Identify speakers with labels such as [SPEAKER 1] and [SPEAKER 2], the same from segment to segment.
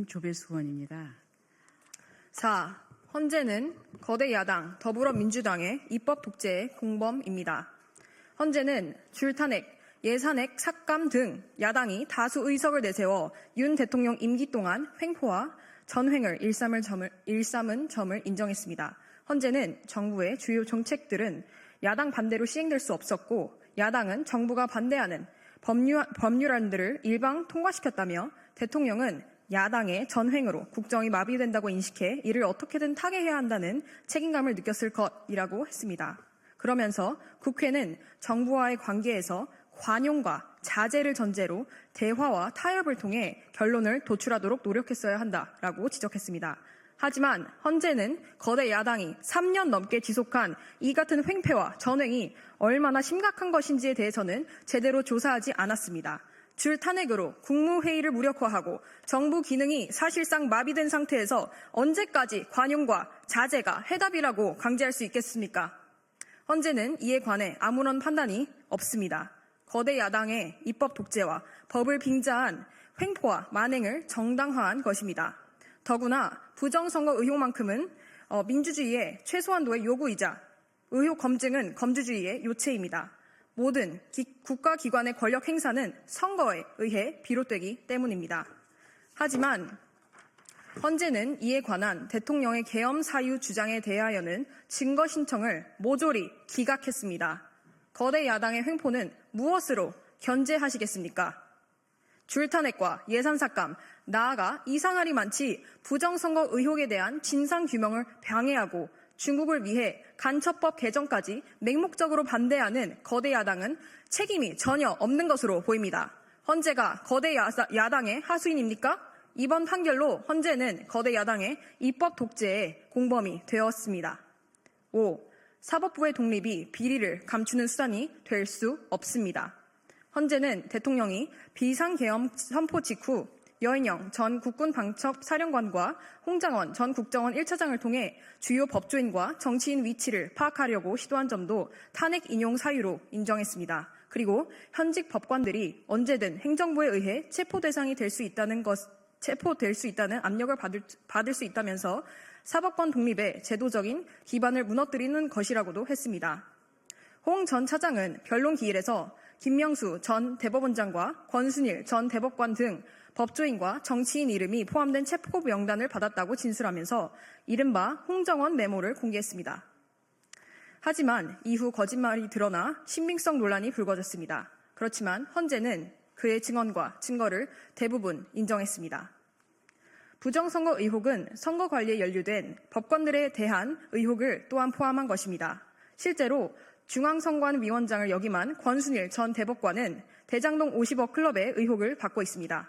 [SPEAKER 1] 조배수원입니다.
[SPEAKER 2] 자, 헌재는 거대 야당 더불어민주당의 입법 독재의 공범입니다. 헌재는 줄탄핵, 예산핵, 삭감 등 야당이 다수 의석을 내세워 윤 대통령 임기 동안 횡포와 전횡을 일삼은 점을 인정했습니다. 헌재는 정부의 주요 정책들은 야당 반대로 시행될 수 없었고 야당은 정부가 반대하는 법률안들을 일방 통과시켰다며 대통령은 야당의 전횡으로 국정이 마비된다고 인식해 이를 어떻게든 타개해야 한다는 책임감을 느꼈을 것이라고 했습니다. 그러면서 국회는 정부와의 관계에서 관용과 자제를 전제로 대화와 타협을 통해 결론을 도출하도록 노력했어야 한다라고 지적했습니다. 하지만 헌재는 거대 야당이 3년 넘게 지속한 이 같은 횡패와 전횡이 얼마나 심각한 것인지에 대해서는 제대로 조사하지 않았습니다. 줄 탄핵으로 국무회의를 무력화하고 정부 기능이 사실상 마비된 상태에서 언제까지 관용과 자제가 해답이라고 강제할 수 있겠습니까? 헌재는 이에 관해 아무런 판단이 없습니다. 거대 야당의 입법 독재와 법을 빙자한 횡포와 만행을 정당화한 것입니다. 더구나 부정선거 의혹만큼은 민주주의의 최소한도의 요구이자 의혹 검증은 검주주의의 요체입니다. 모든 국가기관의 권력 행사는 선거에 의해 비롯되기 때문입니다. 하지만 헌재는 이에 관한 대통령의 계엄 사유 주장에 대하여는 증거 신청을 모조리 기각했습니다. 거대 야당의 횡포는 무엇으로 견제하시겠습니까? 줄탄핵과 예산삭감, 나아가 이상할이 많지 부정선거 의혹에 대한 진상규명을 방해하고 중국을 위해 간첩법 개정까지 맹목적으로 반대하는 거대 야당은 책임이 전혀 없는 것으로 보입니다. 헌재가 거대 야당의 하수인입니까? 이번 판결로 헌재는 거대 야당의 입법 독재의 공범이 되었습니다. 5. 사법부의 독립이 비리를 감추는 수단이 될 수 없습니다. 헌재는 대통령이 비상계엄 선포 직후 여인영 전 국군방첩사령관과 홍장원 전 국정원 1차장을 통해 주요 법조인과 정치인 위치를 파악하려고 시도한 점도 탄핵 인용 사유로 인정했습니다. 그리고 현직 법관들이 언제든 행정부에 의해 체포될 수 있다는 압력을 받을 수 있다면서 사법권 독립의 제도적인 기반을 무너뜨리는 것이라고도 했습니다. 홍 전 차장은 변론 기일에서 김명수 전 대법원장과 권순일 전 대법관 등 법조인과 정치인 이름이 포함된 체포 명단을 받았다고 진술하면서 이른바 홍정원 메모를 공개했습니다. 하지만 이후 거짓말이 드러나 신빙성 논란이 불거졌습니다. 그렇지만 헌재는 그의 증언과 증거를 대부분 인정했습니다. 부정선거 의혹은 선거 관리에 연루된 법관들에 대한 의혹을 또한 포함한 것입니다. 실제로 중앙선관위원장을 역임한 권순일 전 대법관은 대장동 50억 클럽의 의혹을 받고 있습니다.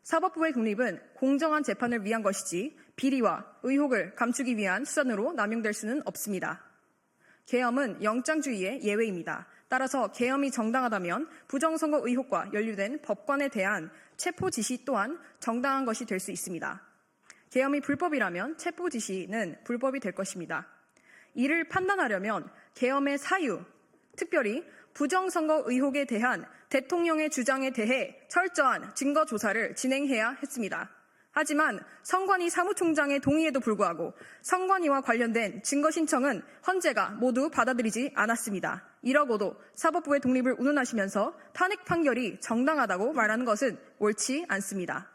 [SPEAKER 2] 사법부의 독립은 공정한 재판을 위한 것이지 비리와 의혹을 감추기 위한 수단으로 남용될 수는 없습니다. 계엄은 영장주의의 예외입니다. 따라서 계엄이 정당하다면 부정선거 의혹과 연루된 법관에 대한 체포 지시 또한 정당한 것이 될 수 있습니다. 계엄이 불법이라면 체포 지시는 불법이 될 것입니다. 이를 판단하려면 계엄의 사유, 특별히 부정선거 의혹에 대한 대통령의 주장에 대해 철저한 증거 조사를 진행해야 했습니다. 하지만 선관위 사무총장의 동의에도 불구하고 선관위와 관련된 증거 신청은 헌재가 모두 받아들이지 않았습니다. 이러고도 사법부의 독립을 운운하시면서 탄핵 판결이 정당하다고 말하는 것은 옳지 않습니다.